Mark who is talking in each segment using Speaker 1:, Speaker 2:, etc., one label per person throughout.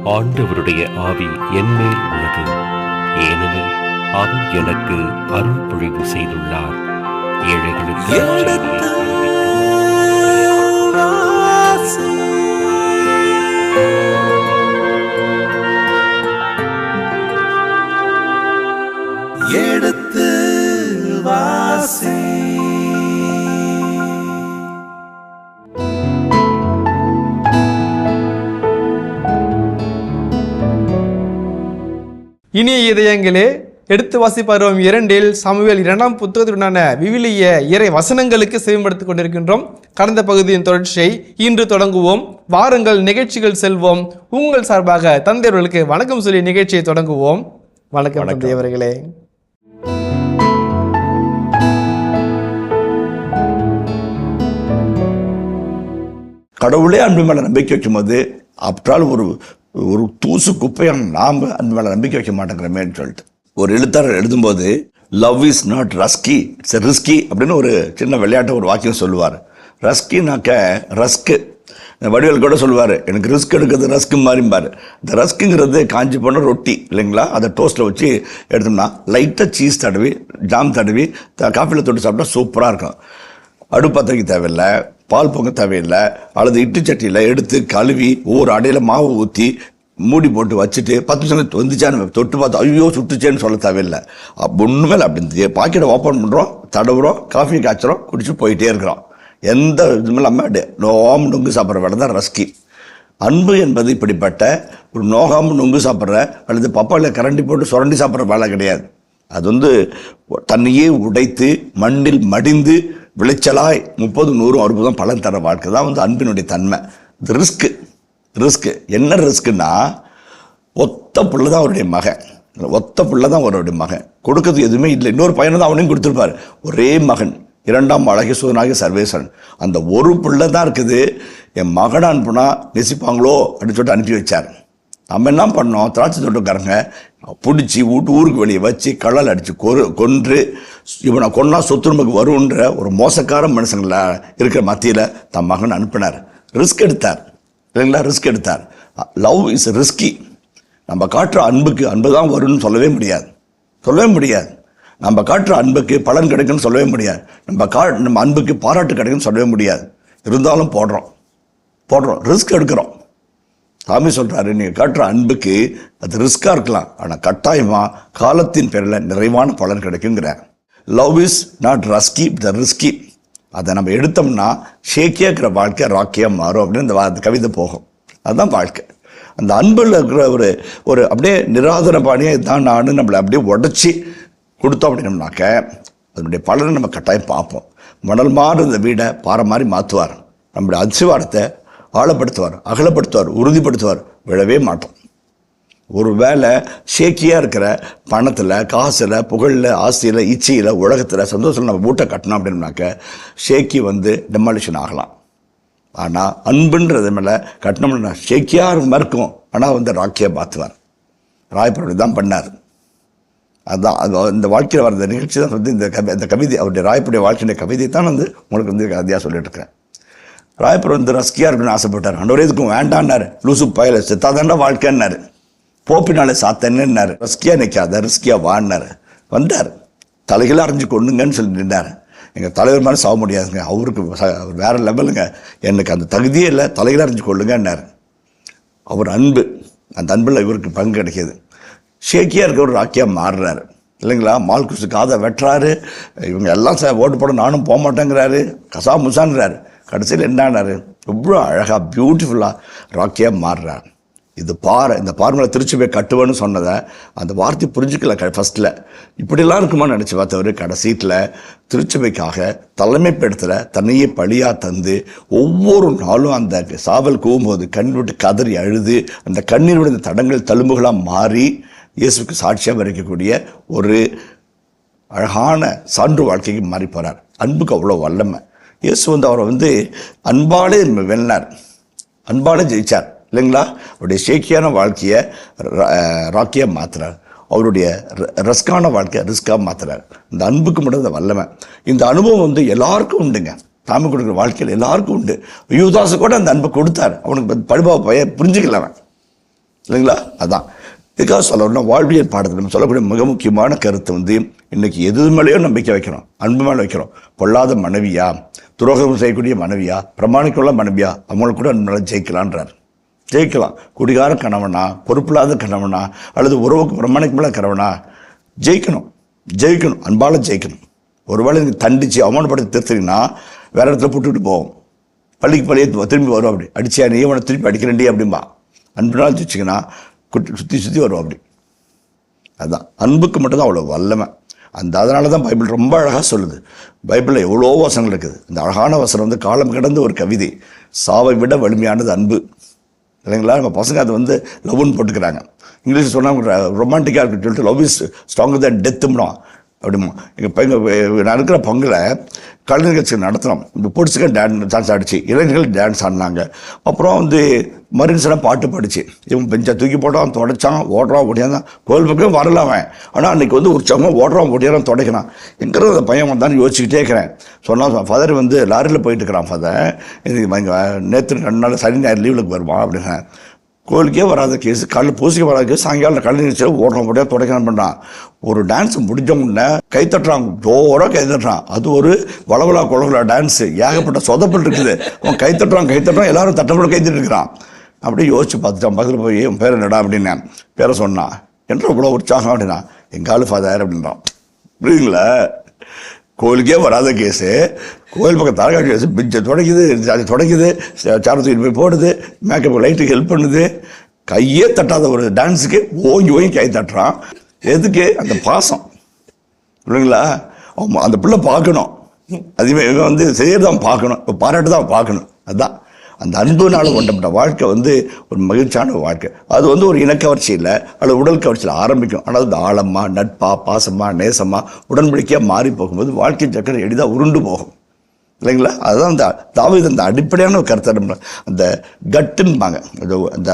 Speaker 1: ஆண்டவருடைய ஆவி என்மேல் உள்ளது, ஏனெனில் அவர் எனக்கு அருள் பொழிவு செய்துள்ளார். ஏழைகளுக்கு
Speaker 2: எடுத்து வாசி.
Speaker 3: இனிய இதயங்களே, எடுத்து வாசி பருவம் 2 சாமுவேல் 2ஆம் புத்தகத்துடனான விவிலிய இறை வசனங்களுக்கு செவிமடுத்துக் கொண்டிருக்கின்றோம். கடந்த பகுதியின் தொடர்ச்சியை இன்று தொடங்குவோம். வாருங்கள், நிகழ்ச்சிகள் செல்வோம். உங்கள் சார்பாக தந்தையவர்களுக்கு வணக்கம் சொல்லி நிகழ்ச்சியை தொடங்குவோம். வணக்கம் தந்தையவர்களே.
Speaker 4: கடவுளே அன்பு மேலே நம்பிக்கை வைக்கும் போது அப்பால் ஒரு தூசு குப்பையான நாம் அன்பு மேலே நம்பிக்கை வைக்க மாட்டேங்கிறமேன்னு சொல்லிட்டு ஒரு எழுத்தாளர் எழுதும்போது love is not rusky, it's risky அப்படின்னு ஒரு சின்ன விளையாட்டை ஒரு வாக்கியம் சொல்லுவார். ரஸ்கினாக்க ரஸ்க்கு, வடிவேல் கூட சொல்லுவார், எனக்கு ரிஸ்க் எடுக்கிறது ரஸ்க்கு மாதிரிம்பார். இந்த ரஸ்க்குங்கிறது காஞ்சி போன ரொட்டி இல்லைங்களா, அதை டோஸ்ட்டில் வச்சு எடுத்தோம்னா லைட்டாக சீஸ் தடவி ஜாம் தடவி காஃபியில் தொட்டு சாப்பிட்டா சூப்பராக இருக்கும். அடுப்பத்தைக்கு தேவையில்லை, பால் பொங்க தேவையில்லை, அல்லது இட்டு சட்டியில் எடுத்து கழுவி ஒரு அடையில் மாவு ஊற்றி மூடி போட்டு வச்சுட்டு 10 நிமிஷம் வந்துச்சான்னு தொட்டு பார்த்து ஐயோ சுட்டுச்சேன்னு சொல்ல தேவையில்லை. ஒன்றுமே இல்லை, அப்படி பாக்கெட்டை ஓப்பன் பண்ணுறோம், தடவுறோம், காஃபி காய்ச்சுறோம், குடிச்சு போயிட்டே இருக்கிறோம். எந்த இதுவும் இல்லாமல் நோகாமல் நொங்கு சாப்பிட்ற வேலை தான் ரஸ்கி. அன்பு என்பது இப்படிப்பட்ட ஒரு நோகாமல் நொங்கு சாப்பிட்ற அல்லது பப்பாளியில் கரண்டி போட்டு சுரண்டி சாப்பிட்ற வேலை கிடையாது. அது தன்னையே உடைத்து மண்ணில் மடிந்து விளைச்சலாய் 30, 100, 60 பலன் தர வாழ்க்கை தான் அன்பினுடைய தன்மை. இது ரிஸ்க்கு என்ன ரிஸ்க்குன்னா, ஒத்த புள்ள தான் அவருடைய மகன், கொடுக்கறது எதுவுமே இல்லை. இன்னொரு பையனை தான் அவனையும் கொடுத்துருப்பார். ஒரே மகன், 2ஆம் அழகிய சூதனாகிய சர்வேஸ்வரன். அந்த ஒரு பிள்ளை தான் இருக்குது. என் மகனை அனுப்புனா நேசிப்பாங்களோ அப்படின்னு சொல்லிட்டு அனுப்பி வச்சார். நம்ம என்ன பண்ணோம், திராட்சை தோட்டக்காரங்க பிடிச்சி ஊருக்கு வெளியே வச்சு கல்லால் அடித்து கொன்று இவனை கொன்னா சொத்து நமக்கு வருன்ற ஒரு மோசக்கார மனுஷங்கள இருக்கிற மத்தியில் தன் மகன் அனுப்பினார். ரிஸ்க் எடுத்தார். Love is risky. நம்ம காட்டுற அன்புக்கு அன்பு தான் வரும்னு சொல்லவே முடியாது. நம்ம காட்டுற அன்புக்கு பலன் கிடைக்குன்னு சொல்லவே முடியாது. நம்ம அன்புக்கு பாராட்டு கிடைக்குன்னு சொல்லவே முடியாது. இருந்தாலும் போடுறோம், ரிஸ்க் எடுக்கிறோம். சாமி சொல்கிறாரு, நீங்கள் காட்டுற அன்புக்கு அது ரிஸ்காக இருக்கலாம், ஆனால் கட்டாயமாக காலத்தின் பேரில் நிறைவான பலன் கிடைக்குங்கிறார். Love is not rusky, the risky. அதை நம்ம எடுத்தோம்னா ஷேக்கியாக இருக்கிற வாழ்க்கை ராக்கியாக மாறும் அப்படின்னு இந்த கவிதை போகும். அதுதான் வாழ்க்கை. அந்த அன்பில் இருக்கிற ஒரு அப்படியே நிராதர பாணியாக இதுதான் நான் நம்மளை அப்படியே உடச்சி கொடுத்தோம் அப்படின்னம்னாக்க அதனுடைய பலனை நம்ம கட்டாயம் பார்ப்போம். மணல் மாறு இந்த வீடை பாறை மாதிரி மாற்றுவார். நம்மளுடைய அதிர்வாரத்தை ஆழப்படுத்துவார், அகலப்படுத்துவார், உறுதிப்படுத்துவார். விழவே மாட்டோம். ஒரு வேளை ஷேக்கியாக இருக்கிற பணத்தில், காசில், புகழில், ஆசையில், இச்சையில், உலகத்தில், சந்தோஷத்தில் நம்ம மூட்டை கட்டணும் அப்படின்னாக்க ஷேக்கி டெமாலிஷன் ஆகலாம். ஆனால் அன்புன்றது மேலே கட்டணம்னா ஷேக்கியாக இருக்கும், ஆனால் ராக்கியாக பார்த்துவார். ராயப்பருடைய தான் பண்ணார். அதுதான் இந்த வாழ்க்கையில் வர நிகழ்ச்சி தான் இந்த கவிதை, அவருடைய ராயப்பருடைய வாழ்க்கையுடைய கவிதை தான் உங்களுக்கு கதையாக சொல்லிட்டு இருக்கிறேன். ராயப்பர் ரஸ்கியாக இருக்குன்னு ஆசைப்பட்டார். ஆண்டவரே இதுக்கும் வேண்டான்னாரு. லூசு பயல செத்தாதாண்டா வாழ்க்கைன்னாரு. போப்பினாலே சாத்தேன்னாரு. ரஸ்கியாக நிற்காத, ரிஸ்கியாக வான்னாரு. வந்தார், தலைகளை அரைஞ்சு கொண்டுங்கன்னு சொல்லி நின்றார். எங்கள் தலைவர் மாதிரி சாக முடியாதுங்க, அவருக்கு வேற லெவலுங்க, எனக்கு அந்த தகுதியே இல்லை, தலைகளை அரைஞ்சு கொள்ளுங்கன்னாரு. அவர் அன்பு, அந்த அன்பில் இவருக்கு பங்கு கிடைக்கிது. ஷேக்கியாக இருக்க ஒரு ராக்கியாக மாறுறாரு இல்லைங்களா. மால்குசு காதை வெட்டுறாரு. இவங்க எல்லாம் ஓட்டு போட நானும் போக மாட்டேங்கிறாரு. கசா முசான்றாரு. கடைசியில் என்னானாரு, எவ்வளோ அழகாக பியூட்டிஃபுல்லாக ராக்கியாக மாறுறார். இந்த பாறை மேலே திருச்சி போய் கட்டுவேன்னு சொன்னதை அந்த வார்த்தை புரிஞ்சுக்கல. ஃபஸ்ட்டில் இப்படிலாம் இருக்குமான்னு நினச்சி பார்த்தவர் கடைசீட்டில் திருச்சபைக்காக தலைமைப்படுத்தல தன்னையே பழியாக தந்து ஒவ்வொரு நாளும் அந்த சாவல் கூவும்போது கண் விட்டு கதறி அழுது அந்த கண்ணீருடைய தடங்கள் தழும்புகளாக மாறி இயேசுக்கு சாட்சியாக வரைக்கக்கூடிய ஒரு அழகான சான்று வாழ்க்கைக்கு மாறி போகிறார். அன்புக்கு அவ்வளோ வல்லமை. இயேசு அவரை அன்பாலே வெல்லார், அன்பாலே ஜெயிச்சார் இல்லைங்களா. அவருடைய ஷேக்கியான வாழ்க்கையை ராக்கியாக மாற்றுறார். அவருடைய ரஸ்கான வாழ்க்கையை ரிஸ்காக மாற்றுறார். இந்த அன்புக்கு மட்டும் இந்த வல்லமை. இந்த அனுபவம் எல்லாருக்கும் உண்டுங்க. தாமி கொடுக்குற வாழ்க்கையில் எல்லாருக்கும் உண்டு. யூதாசு கூட அந்த அன்பை கொடுத்தார். அவனுக்கு படுபாவை புரிஞ்சுக்கல. அவன் இல்லைங்களா? அதான் இதுக்காக சொல்லணும்னா வாழ்வியல் பாடத்தில் நம்ம சொல்லக்கூடிய மிக முக்கியமான கருத்து வந்து இன்னைக்கு எது மேலேயும் நம்பிக்கை வைக்கிறோம், அன்பு மேலே வைக்கிறோம். பொல்லாத மனைவியா, துரோகம் செய்யக்கூடிய மனைவியா, பிரமாணிக்குள்ள மனைவியா, அவங்களுக்கு கூட அன்பு மேலே ஜெயிக்கலான்றார். ஜெயிக்கலாம். குடிகார கணவனா, பொறுப்பில்லாத கணவனா, அல்லது உறவுக்கு பிரமாணிக்கமில்ல கணவனா, ஜெயிக்கணும், அன்பால் ஜெயிக்கணும். ஒருவேளை நீங்கள் தண்டிச்சு அவமானப்படுத்தி திருத்திங்கன்னா வேற இடத்துல போட்டுக்கிட்டு போவோம். பள்ளிக்கு பள்ளியே திரும்பி வரும். அப்படி அடிச்சியா நீ உன திருப்பி அடிக்கிறேன்டி அப்படிம்பா. அன்புனாலும் வச்சுங்கன்னா சுற்றி வரும். அப்படி அதுதான் அன்புக்கு மட்டும்தான் அவ்வளோ வல்லமை. அதனால தான் பைபிள் ரொம்ப அழகாக சொல்லுது. பைபிளில் எவ்வளோ வசனங்கள் இருக்குது. இந்த அழகான வசனம் வந்து காலம் கடந்த ஒரு கவிதை. சாவை விட வலிமையானது அன்பு. இல்லைங்களா? நம்ம பசங்க அதை வந்து லவ்னு போட்டுக்கிறாங்க. இங்கிலீஷ் சொன்னால் ரொமான்டிக்காக இருக்குன்னு சொல்லிட்டு லவ் இஸ் ஸ்ட்ராங்கர் தேன் டெத்தும்னா அப்படிமா. எங்கள் பையன் நான் இருக்கிற பங்கில் கலை நிகழ்ச்சி நடத்தினோம். இப்போ பொடிச்சுக்க டான்ஸ் ஆடிச்சு, இளைஞர்கள் டான்ஸ் ஆடினாங்க. அப்புறம் வந்து மரின்ஸ்லாம் பாட்டு பாடிச்சு. இவன் பெஞ்சை தூக்கி போட்டான், தொடச்சான், ஓடுறான், ஓடியாதான். கோயில் பக்கம் வரல அவன். ஆனால் அன்றைக்கி வந்து உற்சாகம் ஓடுறான், ஓடியாரான், தொடக்கிறான். எங்கிறது அந்த பையன் வந்தான்னு யோசிச்சுக்கிட்டே இருக்கிறேன். சொன்னால் ஃபாதர் வந்து லாரியில் போயிட்டு இருக்கிறான். ஃபாதர் இது நேற்று 2 நாள் சனி ஞாயிறு லீவுக்கு வருவான் அப்படின்னு. கோயிலுக்கே வராத கேஸ், காலையில் பூசிக்க வராத கேஸ், சாயங்காலம் கலை நிகழ்ச்சியில் ஓடுறான், போட்டியா தொடக்கணும் பண்ணுறான். ஒரு டான்ஸ் முடிஞ்சவொன்னே கைத்தட்டுறான், ஜோராக கைத்தட்டுறான். அது ஒரு வளவலா குளவலா டான்ஸு, ஏகப்பட்ட சொதப்பல் இருக்குது. அவன் கைத்தட்டுறான், எல்லாரும் தட்டப்பட கைத்தட்டு இருக்கிறான். அப்படியே யோசிச்சு பார்த்துட்டான். பக்கத்தில் போய் என் பேர் என்னடா அப்படின்னு பேரை சொன்னான். என்ற இவ்வளோ உற்சாகம் அப்படின்னா எங்காலு ஃபாதர் அப்படின்றான். புரியுதுங்களா? கோயிலுக்கே வராத கேஸு, கோயில் பக்கம் தலைகாட்சி கேஸு, பிஞ்சை தொடங்குது, சாரத்துக்கு போய் போடுது, மேக்கப் லைட்டுக்கு ஹெல்ப் பண்ணுது. கையே தட்டாத ஒரு டான்ஸுக்கு ஓங்கி கை தட்டுறான். எதுக்கு? அந்த பாசம். இல்லைங்களா? அந்த பிள்ளை பார்க்கணும். அதுவே வந்து செய்யறதான் பார்க்கணும், இப்போ பாராட்டு தான் பார்க்கணும். அதுதான் அந்த அன்புனால கொண்டப்பட்ட வாழ்க்கை வந்து ஒரு மகிழ்ச்சியான வாழ்க்கை. அது வந்து ஒரு இனக்கவர்ச்சி இல்லை, அல்லது உடல் கவர்ச்சியில் ஆரம்பிக்கும். ஆனால் அது ஆழமா, நட்பா, பாசமா, நேசமா, உடன்படிக்கையாக மாறி போகும்போது வாழ்க்கை சக்கரை எளிதாக உருண்டு போகும். இல்லைங்களா? அதுதான் அந்த தாவீது அந்த அடிப்படையான ஒரு கருத்தை அந்த கட்டுன்பாங்க. அந்த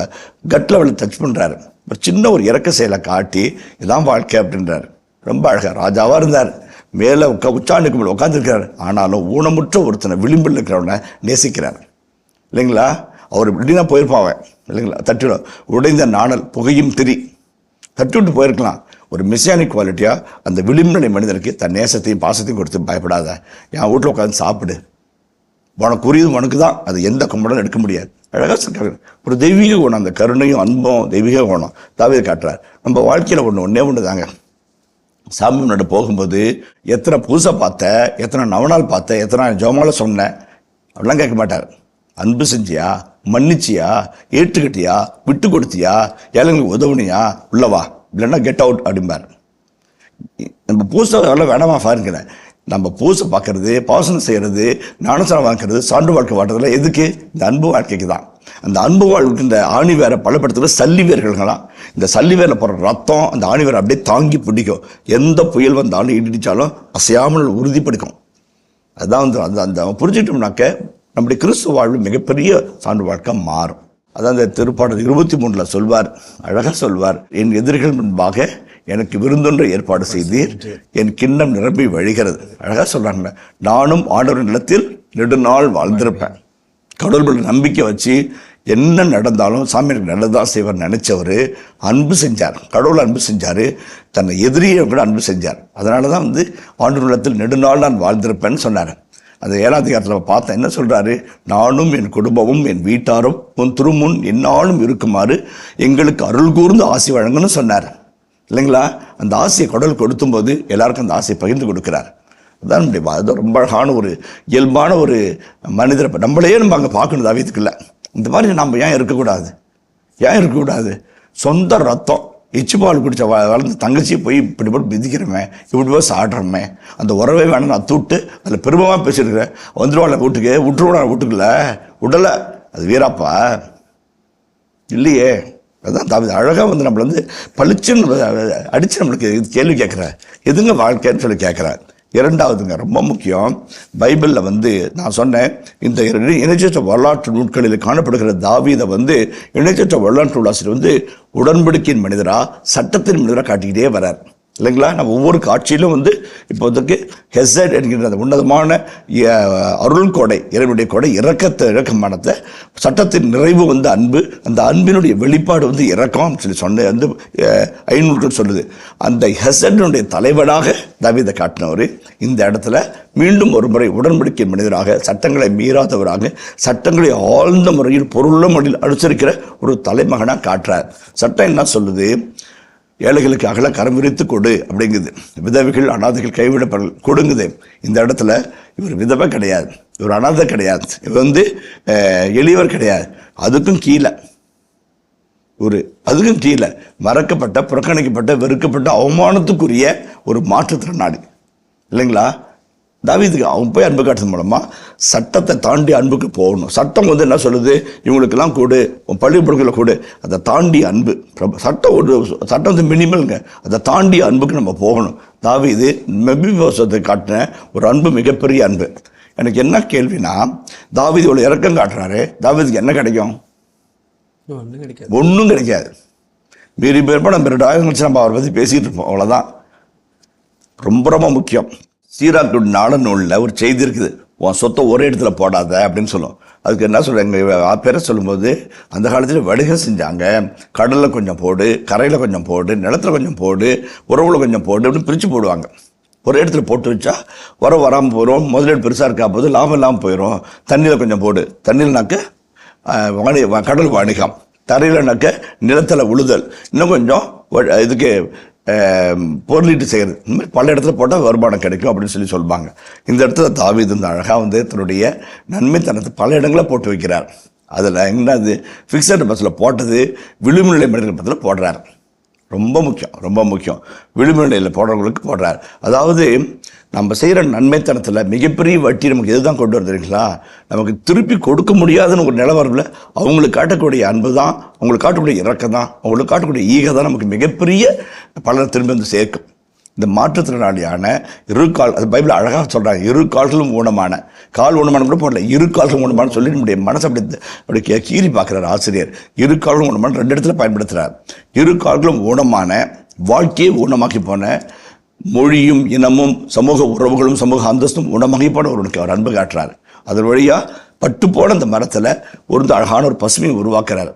Speaker 4: கட்டில் அவளை டச் பண்ணுறாரு. ஒரு சின்ன ஒரு இறக்க செயலை காட்டி இதான் வாழ்க்கை அப்படின்றாரு. ரொம்ப அழகாக ராஜாவாக இருந்தார். மேலே உச்சாண்டுக்கு மேலே உட்காந்துருக்கிறார். ஆனாலும் ஊனமுற்ற ஒருத்தனை விளிம்பில் இருக்கிறவனை நேசிக்கிறார். இல்லைங்களா? அவர் இப்படின்னா போயிருப்பான். இல்லைங்களா? தட்டிடும் உடைந்த நாணல் புகையும் திரி தட்டி விட்டு போயிருக்கலாம். ஒரு மெசியானிக் குவாலிட்டியாக அந்த விளிம்புநிலை மனிதனுக்கு தன் நேசத்தையும் பாசத்தையும் கொடுத்து பயப்படாத, என் வீட்டில் உட்காந்து சாப்பிடு, உனக்கு உரியது உனக்கு தான், அது எந்த கும்பிடும் எடுக்க முடியாது. அழகாக சொல்கிறார். ஒரு தெய்வீக குணம், அந்த கருணையும் அன்பும் தெய்வீக குணம் தாவீது காட்டுறார். நம்ம வாழ்க்கையில் ஒன்று தாங்க. சாமி முன்னாடி போகும்போது எத்தனை பூசை பார்த்த, எத்தனை நவநாள் பார்த்த, எத்தனை ஜோமால சொன்னேன் அப்படிலாம் கேட்க மாட்டார். அன்பு செஞ்சியா, மன்னிச்சியா, ஏற்றுக்கிட்டியா, விட்டு கொடுத்தியா, ஏழைங்களுக்கு உதவுனியா, உள்ளவா, இல்லைன்னா கெட் அவுட் அப்படிம்பார். நம்ம பூசை எல்லாம் வேணாமா பாருங்கிறேன். நம்ம பூசை பார்க்கறது, பாசனம் செய்கிறது, ஞானசாரம் வாங்கிறது, சான்று வாழ்க்கை வாழ்றதுல எதுக்கு? இந்த அன்பு வாழ்க்கைக்கு தான். அந்த அன்பு வாழ்க்கை இந்த ஆணி வேரை பலப்படுத்துகிற சல்லி வேர்கள்லாம். இந்த சல்லி வேரில் போகிற ரத்தம் அந்த ஆணி வேரை அப்படியே தாங்கி பிடிக்கும். எந்த புயல் வந்தாலும் இடிச்சாலும் அசையாமல் உறுதிப்படுக்கும். அதுதான் வந்து அந்த புரிஞ்சுக்கிட்டோம்னாக்க நம்முடைய கிறிஸ்துவ வாழ்வு மிகப்பெரிய சான்று வாழ்க்கை மாறும். அதான் அந்த திருப்பாடல் 23 சொல்வார், அழகாக சொல்வார். என் எதிரிகள் முன்பாக எனக்கு விருந்தொன்று ஏற்பாடு செய்தீர், என் கிண்ணம் நிரம்பி வழிகிறது. அழகாக சொல்றாங்க. நானும் ஆண்டவரின் நிலத்தில் நெடுநாள் வாழ்ந்திருப்பேன். கடவுள் நம்பிக்கை வச்சு என்ன நடந்தாலும் சாமி எனக்கு நல்லதான் செய்வார் நினைச்சவர் அன்பு செஞ்சார். கடவுள் அன்பு செஞ்சார், தன்னை எதிரியை கூட அன்பு செஞ்சார். அதனால தான் வந்து ஆண்டவர் நிலத்தில் நெடுநாள் நான் வாழ்ந்திருப்பேன்னு சொன்னார். அந்த 7ஆம் அதிகாரத்தில் பார்த்தேன். என்ன சொல்கிறாரு? நானும் என் குடும்பமும் என் வீட்டாரும் உன் திருமுன் எந்நாளும் இருக்குமாறு எங்களுக்கு அருள் கூர்ந்து ஆசை வழங்கன்னு சொன்னார். இல்லைங்களா? அந்த ஆசையை கடவுள் கொடுத்தும்போது எல்லாருக்கும் அந்த ஆசையை பகிர்ந்து கொடுக்குறார். அதுதான் நம்முடைய அது ரொம்ப அழகான ஒரு இயல்பான ஒரு மனிதரை நம்மளையே நம்ம அங்கே பார்க்கணும். தாவீதுக்குள்ள இந்த மாதிரி நம்ம ஏன் இருக்கக்கூடாது? சொந்த ரத்தம் எச்சுப்பால் குடிச்ச வளர்ந்து தங்கச்சி போய் இப்படி போட்டு மிதிக்கிறோமே, இப்படி போய் சாடுறோமே, அந்த உறவே வேணும் நான் தூட்டு அதில் பெருமமாக பேசியிருக்கிறேன். வந்துடுவாள் வீட்டுக்கு, விட்டுருவோட வீட்டுக்குள்ள விடலை. அது வீராப்பா இல்லையே. அதுதான் தாவீது அழகாக வந்து நம்மளை வந்து பளிச்சுன்னு அடித்து நம்மளுக்கு கேள்வி கேட்குறேன், எதுங்க வாழ்க்கைன்னு சொல்லி கேட்குறேன். இரண்டாவதுங்க ரொம்ப முக்கியம், பைபிளில் வந்து நான் சொன்னேன் இந்த இணைச்சற்ற வரலாற்று நூட்களில் காணப்படுகிற தாவீதை வந்து இணைச்சற்ற வரலாற்று ஆசிரியர் வந்து உடன்படிக்கையின் மனிதராக, சட்டத்தின் மனிதராக காட்டிக்கிட்டே வரார். இல்லைங்களா? நம்ம ஒவ்வொரு காட்சியிலும் வந்து இப்போதைக்கு ஹெசட் என்கின்ற அந்த உன்னதமான அருள் கொடை, இறைவனுடைய கொடை, இரக்கமானத்தை, சட்டத்தின் நிறைவு வந்து அன்பு, அந்த அன்பினுடைய வெளிப்பாடு வந்து இரக்கம் சொல்லி வந்து 500 சொல்லுது. அந்த ஹெசனுடைய தலைவனாக தாவீதை காட்டினவர் இந்த இடத்துல மீண்டும் ஒரு முறை உடன்படிக்கை மனிதராக, சட்டங்களை மீறாதவராக, சட்டங்களை ஆழ்ந்த முறையில் பொருளுள்ள முறையில் அனுசரிக்கிற ஒரு தலைமகனாக காட்டுறார். சட்டம் என்ன சொல்லுது? ஏழைகளுக்கு அகல கரம் விரித்து கொடு அப்படிங்குது. விதவைகள் அனாதைகள் கைவிடப்படல் கொடுங்குது. இந்த இடத்துல இவர் விதவை கிடையாது, இவர் அனாதை கிடையாது, இவர் வந்து எளியவர் கிடையாது, அதுக்கும் கீழே மறக்கப்பட்ட, புறக்கணிக்கப்பட்ட, வெறுக்கப்பட்ட, அவமானத்துக்குரிய ஒரு மாற்றுத்திறனாளி. இல்லைங்களா? தாவீதுக்கு அவன் போய் அன்பு காட்டுறது மூலமா சட்டத்தை தாண்டி அன்புக்கு போகணும். சட்டம் வந்து என்ன சொல்லுது? இவங்களுக்கெல்லாம் கொடு, பள்ளிப்பொருட்களை கொடு. அதை தாண்டி அன்பு. சட்டம் வந்து மினிமல்ங்க. அதை தாண்டி அன்புக்கு நம்ம போகணும். தாவீது மெபிபோசத்தை காட்டின ஒரு அன்பு மிகப்பெரிய அன்பு. எனக்கு என்ன கேள்வினா, தாவீது இவ்வளோ இறக்கம் காட்டுறாரு, தாவீதுக்கு என்ன கிடைக்கும்? ஒன்றும் கிடைக்காது. மீறி பேர்ப்போ நம்ம 2 ஆயிரம் கழிச்சு நம்ம அவரை பற்றி பேசிகிட்டு இருப்போம், அவ்வளோதான். ரொம்ப ரொம்ப முக்கியம். சீராக்கு நாடநூலில் ஒரு செய்தி இருக்குது, உன் சொத்தை ஒரே இடத்துல போடாத அப்படின்னு சொல்லும். அதுக்கு என்ன சொல்கிறாங்க? எங்கள் பேரை சொல்லும்போது அந்த காலத்தில் வடுகை செஞ்சாங்க. கடலில் கொஞ்சம் போடு, கரையில் கொஞ்சம் போடு, நிலத்தில் கொஞ்சம் போடு, உறவுல கொஞ்சம் போடு அப்படின்னு பிரித்து போடுவாங்க. ஒரே இடத்துல போட்டு வச்சா வராமல் போயிடும், முதலீடு பெருசாக இருக்கா போது லாபம் இல்லாமல் போயிடும். தண்ணியில் கொஞ்சம் போடு, தண்ணியில்னாக்க கடல் வாணிகம், தரையில்னாக்க நிலத்தில் உழுதல், இன்னும் கொஞ்சம் இதுக்கு பொருளீட்டு செய்கிறது. இந்த மாதிரி பல இடத்துல போட்டால் வருமானம் கிடைக்கும் அப்படின்னு சொல்லுவாங்க. இந்த இடத்துல தாவீது வந்து அழகாக வந்து தன்னுடைய நன்மைத்தனத்தை பல இடங்களில் போட்டு வைக்கிறார். அதில் என்னது ஃபிக்ஸட் பஸ்ஸில் போட்டது விளிம்புநிலை மனிதர்கள் பஸ்ஸில் போடுறார். ரொம்ப முக்கியம். விளிம்புநிலையில் போடுறவங்களுக்கு போடுறார். அதாவது நம்ம செய்கிற நன்மைத்தனத்தில் மிகப்பெரிய வட்டி நமக்கு எதுதான் கொண்டு வருதுங்களா? நமக்கு திருப்பி கொடுக்க முடியாதுன்னு ஒரு நிலவரவில் அவங்களுக்கு காட்டக்கூடிய அன்பு தான், அவங்களுக்கு காட்டக்கூடிய இரக்கம் தான், அவங்களுக்கு காட்டக்கூடிய ஈகை தான் நமக்கு மிகப்பெரிய பலரை திரும்பி வந்து சேர்க்கும். இந்த மாற்றுத்திறனாளியான அது பைபிள் அழகாக சொல்கிறாங்க, 2 கால்களும் ஊனமான, கால் ஊனமான கூட போடல, 2 கால்களும் ஊனமான சொல்லி நம்முடைய மனசை அப்படி கீறி பார்க்குறாரு ஆசிரியர். 2 கால்களும் ஊனமான 2 இடத்துல பயன்படுத்துகிறார். 2 கால்களும் ஊனமான, வாழ்க்கையை ஊனமாக்கி போன, மொழியும் இனமும் சமூக உறவுகளும் சமூக அந்தஸ்தும் ஊனமாகி போன ஒருவனுக்கு அவர் அன்பு காட்டுறாரு. அதன் வழியாக பட்டு போன அந்த மரத்தில் ஒரு அழகான ஒரு பசுமையை உருவாக்குறாரு.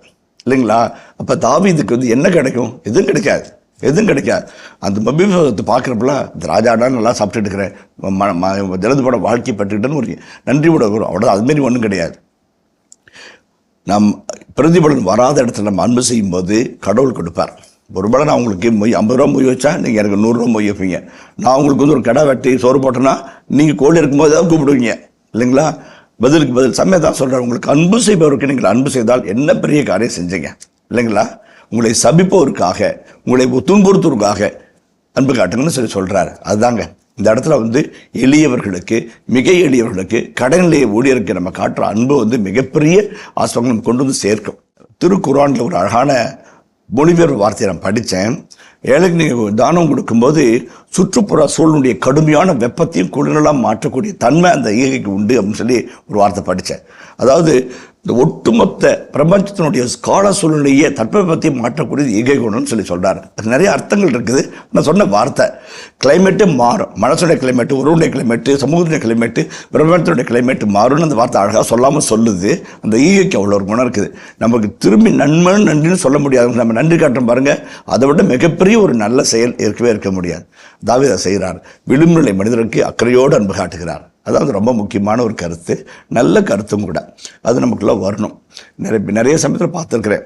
Speaker 4: இல்லைங்களா? அப்போ தாவீதுக்கு வந்து என்ன கிடைக்கும்? எதுவும் கிடைக்காது. அந்த மெபிபோசத்தை பார்க்குறப்பெல்லாம் இந்த ராஜாடா நல்லா சாப்பிட்டு இருக்கிறேன், ஜலதுபோட வாழ்க்கை பட்டுக்கிட்டேன்னு ஒரு நன்றியோட வரும். அவ்வளோதான். அதுமாரி ஒன்றும் கிடையாது. நம் பிரதிபலன் வராத இடத்துல நம்ம அன்பு செய்யும்போது கடவுள் கொடுப்பார். ஒருவேளை நான் உங்களுக்கு 50 ரூபா மொய் வச்சா நீங்கள் எனக்கு 100 ரூபா மொய் வைப்பீங்க. நான் உங்களுக்கு வந்து ஒரு கடை வெட்டி சோறு போட்டேன்னா நீங்கள் கோழி இருக்கும்போது தான் கூப்பிடுவீங்க. இல்லைங்களா? பதிலுக்கு பதில் சமயம் தான் சொல்கிறேன். உங்களுக்கு அன்பு செய்பவருக்கு நீங்கள் அன்பு செய்தால் என்ன பெரிய காரியம் செஞ்சீங்க. இல்லைங்களா? உங்களை சபிப்பவருக்காக, உங்களை துன்புறுத்துவதற்காக அன்பு காட்டுங்கன்னு சொல்கிறாரு. அதுதாங்க இந்த இடத்துல வந்து எளியவர்களுக்கு, மிக எளியவர்களுக்கு, கடைநிலைய ஊழியருக்கு நம்ம காட்டுற அன்பு வந்து மிகப்பெரிய ஆசிரியர்கள் நம்ம கொண்டு வந்து சேர்க்கும். திருக்குர்ஆனில் ஒரு அழகான மொழிபெயர்ப்பு வார்த்தையை நான் படித்தேன். ஏழைக்கு நீங்கள் தானம் கொடுக்கும்போது சுற்றுப்புற சூழலுடைய கடுமையான வெப்பத்தையும் குளிரெல்லாம் மாற்றக்கூடிய தன்மை அந்த ஈகைக்கு உண்டு அப்படின்னு சொல்லி ஒரு வார்த்தை படித்தேன். அதாவது இந்த ஒட்டுமொத்த பிரபஞ்சத்தினுடைய கால சூழ்நிலையே தட்பவெப்பத்தையும் மாற்றக்கூடியது ஈகை குணம்னு சொல்லி சொல்கிறார். அது நிறைய அர்த்தங்கள் இருக்குது. நான் சொன்ன வார்த்தை கிளைமேட்டே மாறும், மனசுடைய கிளைமேட்டு, உறவுடைய கிளைமேட்டு, சமூகத்துடைய கிளைமேட்டு, பிரபஞ்சத்தினுடைய கிளைமேட்டு மாறும்னு அந்த வார்த்தை அழகாக சொல்லாமல் சொல்லுது. அந்த ஈகைக்கு அவ்வளோ ஒரு குணம் இருக்குது. நமக்கு திரும்பி நன்றின்னு சொல்ல முடியாது. நம்ம நன்றி காட்டுறோம் பாருங்கள், அதை விட மிகப்பெரிய ஒரு நல்ல செயல் இருக்க முடியாது. தாவீது செய்கிறார். விளிம்புநிலை மனிதருக்கு அக்கறையோடு அன்பு காட்டுகிறார். அதாவது ரொம்ப முக்கியமான ஒரு கருத்து, நல்ல கருத்தும் கூட. அது நமக்குள்ளே வரணும். நிறைய சமயத்தில் பார்த்துருக்குறேன்.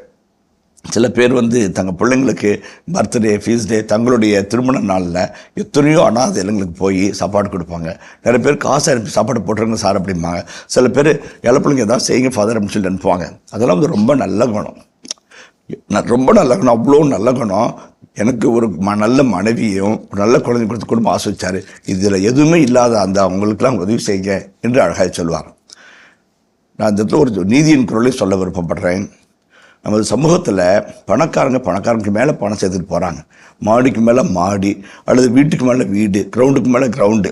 Speaker 4: சில பேர் வந்து தங்கள் பிள்ளைங்களுக்கு பர்த்டே, ஃபீஸ்டே, தங்களுடைய திருமண நாளில் எத்தனையோ அனாதை இல்லங்களுக்கு போய் சாப்பாடு கொடுப்பாங்க. நிறைய பேர் காசை அனுப்பி சாப்பாடு போட்டுருங்க சார் அப்படிம்பாங்க. சில பேர் இலை பிள்ளைங்க ஏதாவது செய்யுங்க ஃபாதர் அப்படின்னு சொல்லி அனுப்புவாங்க. அதெல்லாம் வந்து ரொம்ப நல்ல குணம், ரொம்ப நல்ல குணம், அவ்வளோ நல்ல குணம். எனக்கு ஒரு நல்ல மனைவியும் ஒரு நல்ல குழந்தை கொடுத்து குடும்பம் ஆசிரிச்சார். இதில் எதுவுமே இல்லாத அந்த அவங்களுக்கெல்லாம் உதவி செய்யுங்க என்று அழகாக சொல்வார். நான் இந்த இடத்துல ஒரு நீதியின் குரலை சொல்ல விருப்பப்படுறேன். நமது சமூகத்தில் பணக்காரங்களுக்கு மேலே பணம் சேர்த்துட்டு போகிறாங்க. மாடிக்கு மேலே மாடி, அல்லது வீட்டுக்கு மேலே வீடு, கிரவுண்டுக்கு மேலே கிரவுண்டு.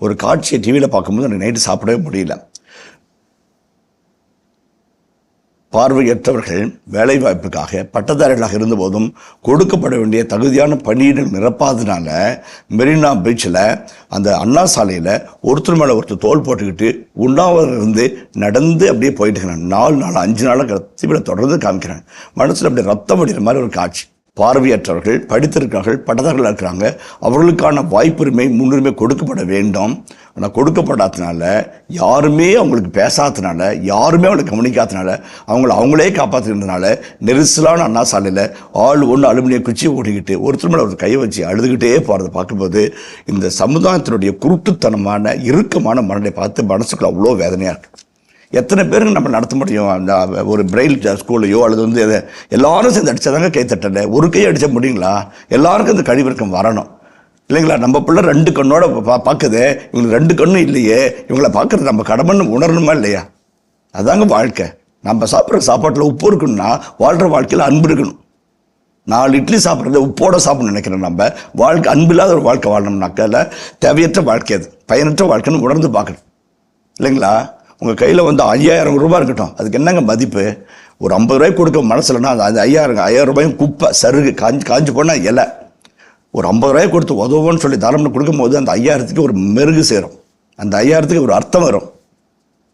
Speaker 4: ஒரு காட்சியை டிவியில் பார்க்கும்போது எனக்கு நைட்டு சாப்பிடவே முடியல. பார்வையற்றவர்கள் வேலை வாய்ப்புக்காக பட்டதாரிகளாக இருந்தபோதும் கொடுக்கப்பட வேண்டிய தகுதியான பணியிடங்கள் நிரப்பாததுனால மெரினா பீச்சில் அந்த அண்ணா சாலையில் ஒருத்தர் மேலே ஒருத்தர் தோல் போட்டுக்கிட்டு உண்ணாவிரதம் நடந்து அப்படியே போயிட்டு இருக்கிறாங்க. 4 நாள் 5 நாளாக கத்திவிட தொடர்ந்து காமிக்கிறாங்க. மனசில் அப்படி ரத்தம் அடிக்கிற மாதிரி ஒரு காட்சி. பார்வையற்றவர்கள் படித்திருக்கிறார்கள், பட்டதாரிகள் இருக்கிறாங்க, அவர்களுக்கான வாய்ப்புரிமை முன்னுரிமை கொடுக்கப்பட வேண்டும். ஆனால் கொடுக்கப்படாதனால, யாருமே அவங்களுக்கு பேசாதனால, யாருமே அவங்களை கவனிக்காதனால, அவங்களே காப்பாற்றுறதுனால நெரிசலான அண்ணா சாலையில் ஆள் ஒன்று அலுமினிய குச்சியை ஓட்டிக்கிட்டு ஒருத்தர் மேலே ஒரு கையை வச்சு அழுதுகிட்டே போகிறத பார்க்கும்போது இந்த சமுதாயத்தினுடைய குருட்டுத்தனமான இறுக்கமான மனதை பார்த்து மனசுக்குள்ள அவ்வளோ வேதனையாக இருக்குது. எத்தனை பேருக்கு நம்ம நடத்த முடியும்? அந்த ஒரு பிரெயில் ஸ்கூல்லையோ அல்லது எல்லாரும் சேர்ந்து அடித்தாதாங்க கை தட்டல. ஒரு கை அடித்த முடியுங்களா? எல்லாருக்கும் இந்த கழிவிறக்கம் வரணும் இல்லைங்களா? நம்ம பிள்ளை 2 கண்ணோட பார்க்குது, இவங்களுக்கு 2 கண்ணும் இல்லையே, இவங்களை பார்க்குறது நம்ம கடமைன்னு உணரணுமா இல்லையா? அதாங்க வாழ்க்கை. நம்ம சாப்பிட்ற சாப்பாட்டில் உப்பு இருக்குன்னா வாழ்கிற வாழ்க்கையில் அன்பு இருக்கணும். 4 இட்லி சாப்பிட்றத உப்போட சாப்பிடணும்னு நினைக்கிறோம். நம்ம வாழ்க்கை அன்பில்லாத ஒரு வாழ்க்கை வாழணும்னாக்கால தேவையற்ற வாழ்க்கை, அது பயனற்ற வாழ்க்கைன்னு உணர்ந்து பார்க்கணும் இல்லைங்களா? உங்கள் கையில் 5000 ரூபாய் இருக்கட்டும், அதுக்கு என்னங்க மதிப்பு? ஒரு 50 ரூபாய்க்கு கொடுக்க மனசுலன்னா அந்த 5000 ரூபாயும் குப்பை சருகு காஞ்சி போனால் இலை. ஒரு 50 ரூபாய் கொடுத்து உதவுன்னு சொல்லி தாராளம் கொடுக்கும்போது அந்த 5000க்கு ஒரு மெருகு சேரும், அந்த 5000க்கு ஒரு அர்த்தம் வரும்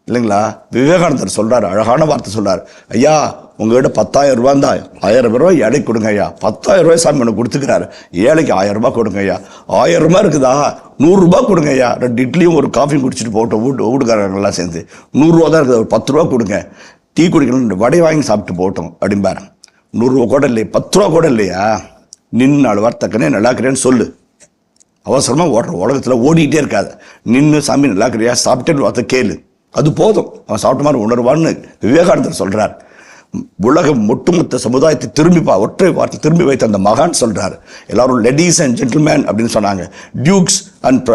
Speaker 4: இல்லைங்களா? விவேகானந்தர் சொல்கிறார், அழகான வார்த்தை சொல்கிறார், ஐயா உங்கள்கிட்ட 10,000 ரூபா தான், 1000 ரூபாய் ஏழைக்கு கொடுங்க ஐயா. 10,000 ரூபாய் சாமி ஒன்று கொடுத்துக்கிறாரு, ஏழைக்கு 1000 ரூபாய் கொடுங்க ஐயா. 1000 ரூபாய் இருக்குதா, 100 ரூபாய் கொடுங்க ஐயா. 2 இட்லியும் ஒரு காஃபியும் குடிச்சிட்டு போட்டோம் வீட்டுக்காரங்கெல்லாம் சேர்ந்து 100 ரூபா தான் இருக்குது, ஒரு 10 ரூபா கொடுங்க, டீ குடிக்கணும், 2 வடை வாங்கி சாப்பிட்டு போட்டோம் அப்படிம்பாரு. 100 ரூபா கூட இல்லையா, 10 ரூபா கூட இல்லையா? நின்று 4 வார்த்தைக்கனே நல்லாக்கிறேன்னு சொல்லு. அவசரமாக ஓடுற உலகத்தில் ஓடிக்கிட்டே இருக்காது. நின்று சாமி நல்லாக்கிறியா, சாப்பிட்டேன்னு வார்த்தை கேளு, அது போதும், அவன் சாப்பிட்ட மாதிரி உணர்வான்னு விவேகானந்தர் சொல்கிறார். உலகம் ஒட்டுமொத்த சமுதாயத்தை ஒற்றை வார்த்தை திரும்பி வைத்த அந்த மகான் சொல்றாரு. எல்லாரும் லேடிஸ் அண்ட் ஜென்டில்மேன் அப்படின்னு சொன்னாங்க, டியூக்ஸ் அண்ட்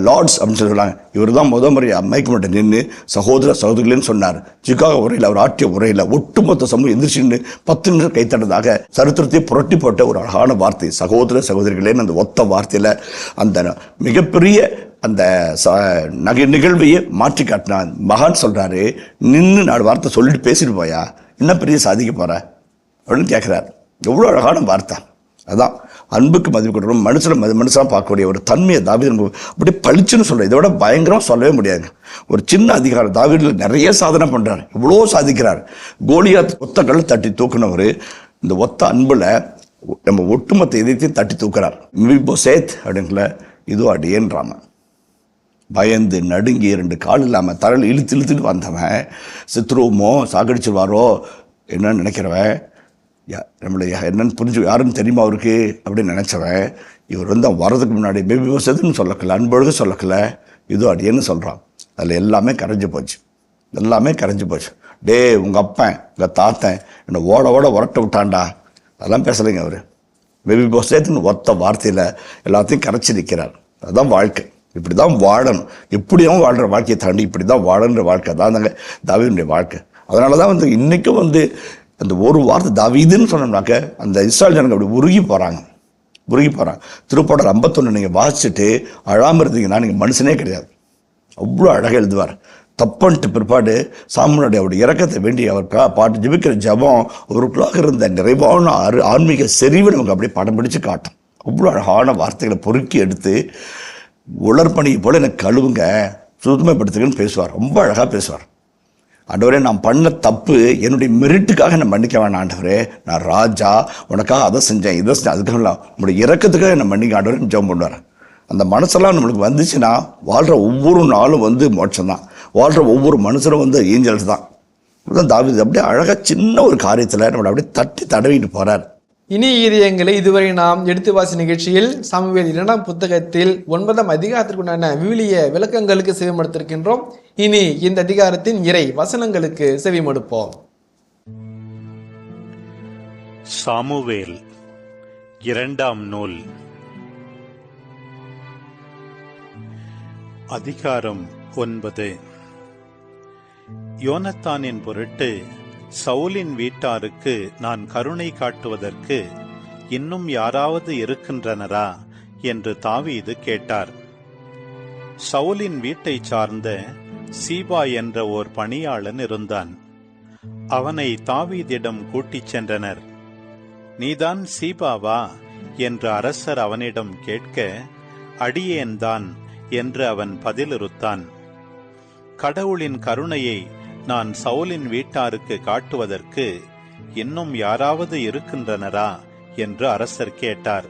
Speaker 4: லார்ட்ஸ் அப்படின்னு சொல்லுவாங்க. இவர் தான் முறையை மைக்கு மட்டும் நின்று சகோதர சகோதரிகள்னு சொன்னார். சிகாகோ உரையில் அவர் ஆற்றிய உரையில் ஒட்டுமொத்த சமூகம் எந்திரிச்சுன்னு 10 நிமிஷம் கைத்தட்டதாக சரித்திரத்தை புரட்டி போட்ட ஒரு அழகான வார்த்தை சகோதர சகோதரிகளேன்னு அந்த ஒத்த வார்த்தையில் அந்த மிகப்பெரிய அந்த நிகழ்வையே மாற்றி காட்டினான். மகான் சொல்றாரு, நின்று 4 வார்த்தை சொல்லிட்டு பேசிட்டு போயா, என்ன பெரிய சாதிக்க போற அப்படின்னு கேட்குறாரு. எவ்வளோ அழகான வார்த்தை. அதான் அன்புக்கு மதிப்பு கொடுக்கணும், மனுஷனாக பார்க்கக்கூடிய ஒரு தன்மையை தாவீது அப்படியே பளிச்சுன்னு சொல்கிறேன். இதை விட பயங்கரம் சொல்லவே முடியாதுங்க. ஒரு சின்ன அதிகாரம் தாவீதில் நிறைய சாதனை பண்ணுறாரு, இவ்வளோ சாதிக்கிறார். கோலியாத் ஒத்த கல்லை தட்டி தூக்குனவர் இந்த ஒத்த அன்பில் நம்ம ஒட்டுமொத்த இதயத்தையும் தட்டி தூக்குறார். மீபோசேத் அப்படிங்கல இதோ அடியேன்றாம பயந்து நடுங்கி 2 கால் இல்லாமல் தரையில் இழுத்துட்டு வந்தவன், சித்ருவமோ சாகடிச்சிருவாரோ என்னன்னு நினைக்கிறவன், நம்மளை என்னன்னு யாருன்னு தெரியுமா அவருக்கு அப்படின்னு நினச்சவன், இவர் வரதுக்கு முன்னாடி பேபி வசதுன்னு சொல்லக்கல, அன்பொழுது சொல்லக்கல, இதோ அடியேன்னு சொல்கிறான். அதில் எல்லாமே கரைஞ்சி போச்சு, எல்லாமே கரைஞ்சி போச்சு. டே உங்கள் அப்பன் உங்கள் தாத்தன் என்னை ஓட உரட்ட விட்டான்டா, அதெல்லாம் பேசலைங்க அவர். பேபி வசதுன்னு ஒத்த வார்த்தையில் எல்லாத்தையும் கரைச்சி நிற்கிறார். அதுதான் வாழ்க்கை. இப்படி தான் வாழணும், எப்படியும் வாழ்கிற வாழ்க்கையை தாண்டி இப்படி தான் வாழன்ற வாழ்க்கை தான் தாவீதுடைய வாழ்க்கை. அதனால தான் இன்றைக்கும் அந்த ஒரு வார்த்தை தாவீதுன்னு சொன்னோம்னாக்க அந்த இஸ்ராயல் ஜனங்க அப்படி உருகி போகிறாங்க. திருப்பாடல் 51 நீங்கள் வாசிச்சுட்டு அழாமல் இருந்தீங்கன்னா நீங்கள் மனுஷனே கிடையாது. அவ்வளோ அழகாக எழுதுவார். தப்பன்ட்டு பிற்பாடு சாமுனுடைய அவருடைய இறக்கத்தை வேண்டி அவர் பாட்டு ஜெபிக்கிற ஜபம் அவருக்குள்ளாக இருந்த நிறைவான ஆன்மீக செறிவை நமக்கு அப்படியே படம் பிடிச்சு காட்டும். அவ்வளோ அழகான வார்த்தைகளை பொறுக்கி எடுத்து உலர்பணியை போல எனக்கு கழுவுங்க, சுத்தமைப்படுத்துங்கன்னு பேசுவார். ரொம்ப அழகாக பேசுவார். ஆண்டவரே, நான் பண்ண தப்பு என்னுடைய மெரிட்டுக்காக நான் மன்னிக்க வேணாம் ஆண்டவரே, நான் ராஜா உனக்காக அதை செஞ்சேன் இதை செஞ்சேன், அதுக்காக உங்களுடைய இறக்கத்துக்காக என்னை மன்னிக்க ஆண்டவரே ஜெபம் பண்ணுவார். அந்த மனசெல்லாம் நம்மளுக்கு வந்துச்சுன்னா வாழ்கிற ஒவ்வொரு நாளும் மோட்சம் தான், வாழ்கிற ஒவ்வொரு மனுஷரும் ஏஞ்சல்ஸ் தான். அதுதான் தாவீது அப்படியே அழகாக சின்ன ஒரு காரியத்தில் நம்மளை அப்படியே தட்டி தடவிட்டு போகிறார்.
Speaker 3: இனி இதயங்களை இதுவரை நாம் எடுத்து வாசி நிகழ்ச்சியில் சாமுவேல் 2ஆம் புத்தகத்தில் 9ஆம் அதிகாரத்திற்குண்டான விவிலிய விளக்கங்களுக்கு செவிமடுத்திருக்கின்றோம். இனி இந்த அதிகாரத்தின் இறை வசனங்களுக்கு செவிமடுப்போம்.
Speaker 5: சாமுவேல் 2ஆம் நூல் அதிகாரம் 9. யோனத்தானின் பொருட்டு சவுலின் வீட்டாருக்கு நான் கருணை காட்டுவதற்கு இன்னும் யாராவது இருக்கின்றனரா என்று தாவீது கேட்டார். சவுலின் வீட்டை சார்ந்த சீபா என்ற ஓர் பணியாளன் இருந்தான். அவனை தாவீதிடம் கூட்டிச் சென்றனர். நீதான் சீபாவா என்று அரசர் அவனிடம் கேட்க, அடியேன்தான் என்று அவன் பதிலிறுத்தான். கடவுளின் கருணையை நான் சவுலின் வீட்டாருக்கு காட்டுவதற்கு இன்னும் யாராவது இருக்கின்றனரா என்று அரசர் கேட்டார்.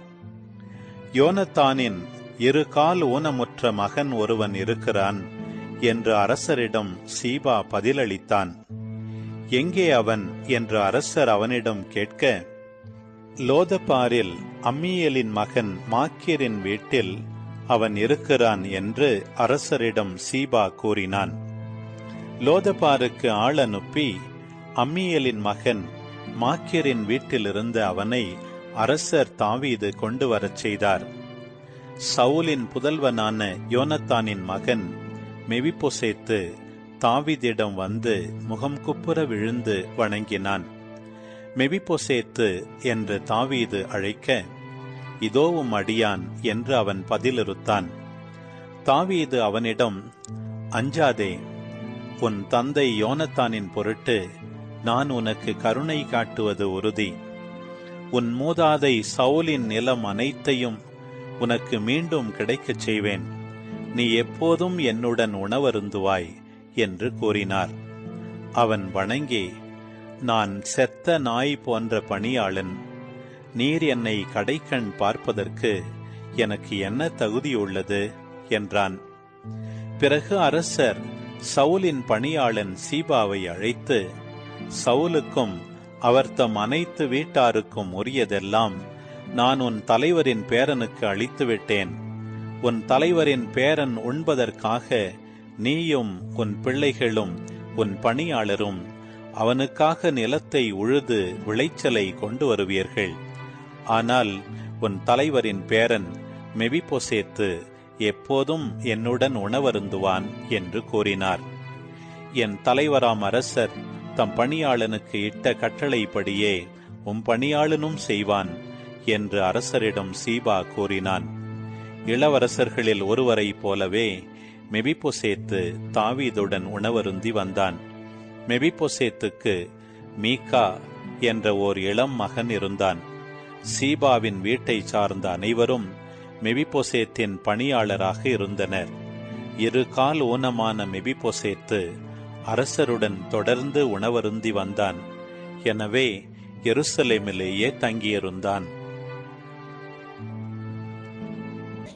Speaker 5: யோனத்தானின் 2 கால் ஊனமுற்ற மகன் ஒருவன் இருக்கிறான் என்று அரசரிடம் சீபா பதிலளித்தான். எங்கே அவன் என்று அரசர் அவனிடம் கேட்க, லோதபாரில் அம்மியேலின் மகன் மாக்கீரின் வீட்டில் அவன் இருக்கிறான் என்று அரசரிடம் சீபா கூறினான். லோதபாருக்கு ஆள் அனுப்பி அம்மியேலின் மகன் மாக்கீரின் வீட்டிலிருந்து அவனை அரசர் தாவீது கொண்டு வரச் செய்தார். சவுலின் புதல்வனான யோனத்தானின் மகன் மெவிபோசேத்து தாவீதிடம் வந்து முகம் குப்புற விழுந்து வணங்கினான். மெவிபோசேத்து என்று தாவீது அழைக்க, இதோவும் அடியான் என்று அவன் பதிலிறுத்தான். தாவீது அவனிடம், அஞ்சாதே, உன் தந்தை யோனத்தானின் பொருட்டு நான் உனக்கு கருணை காட்டுவது உறுதி. உன் மூதாதை சவுலின் நிலம் அனைத்தையும் உனக்கு மீண்டும் கிடைக்கச் செய்வேன். நீ எப்போதும் என்னுடன் உணவருந்துவாய் என்று கூறினார். அவன் வணங்கி, நான் செத்த நாய் போன்ற பணியாளன். நீர் என்னை கடைக்கண் பார்ப்பதற்கு எனக்கு என்ன தகுதியுள்ளது என்றான். பிறகு அரசர் சவுலின் பணியாளன் சீபாவை அழைத்து, சவுலுக்கும் அவர் தம் அனைத்து வீட்டாருக்கும் உரியதெல்லாம் நான் உன் தலைவரின் பேரனுக்கு அளித்துவிட்டேன். உன் தலைவரின் பேரன் உண்பதற்காக நீயும் உன் பிள்ளைகளும் உன் பணியாளரும் அவனுக்காக நிலத்தை உழுது விளைச்சலை கொண்டு வருவீர்கள். ஆனால் உன் தலைவரின் பேரன் மெவிபோசேத்து எப்போதும் என்னுடன் உணவருந்துவான் என்று கூறினார். என் தலைவராம் அரசர் தம் பணியாளனுக்கு இட்ட கட்டளைப்படியே உம் பணியாளனும் செய்வான் என்று அரசரிடம் சீபா கூறினான். இளவரசர்களில் ஒருவரைப் போலவே மெவிபோசேத்து தாவீதுடன் உணவருந்தி வந்தான். மெவிபோசேத்துக்கு மீகா என்ற ஓர் இளம் மகன் இருந்தான். சீபாவின் வீட்டை சார்ந்த அனைவரும் மெவிபோசேத்தின் பணியாளராக இருந்தனர். 2 கால் ஊனமான மெவிபோசேத்து அரசருடன் தொடர்ந்து உணவருந்தி வந்தான். எனவே எருசலேமிலேயே தங்கியிருந்தான்.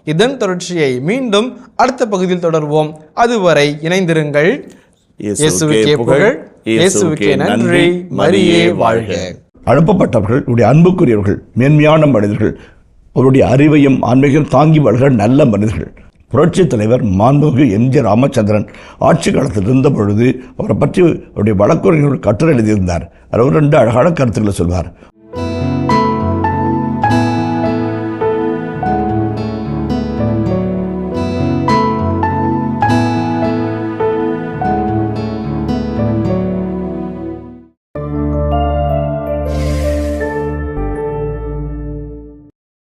Speaker 3: இதன் தொடர்ச்சியை மீண்டும் அடுத்த பகுதியில் தொடர்வோம். அதுவரை இணைந்திருங்கள். இயேசுவுக்கே புகழ், இயேசுவுக்கே நன்றி, மரியே வாழ்க.
Speaker 4: அனுப்பப்பட்டவர்கள் உடைய அன்புக்குரியவர்கள், மேன்மையான மனிதர்கள், அவருடைய அறிவையும் ஆன்மீகம் தாங்கி வாழ்கிற நல்ல மனிதர்கள். புரட்சி தலைவர் மாண்புமிகு எம்.ஜி. ராமச்சந்திரன் ஆட்சி காலத்தில் இருந்த பொழுது அவரை பற்றி அவருடைய வழக்குரைஞர்கள் கட்டுரை எழுதியிருந்தார். அவர் 2 அழகான கருத்துக்களை சொல்வார்.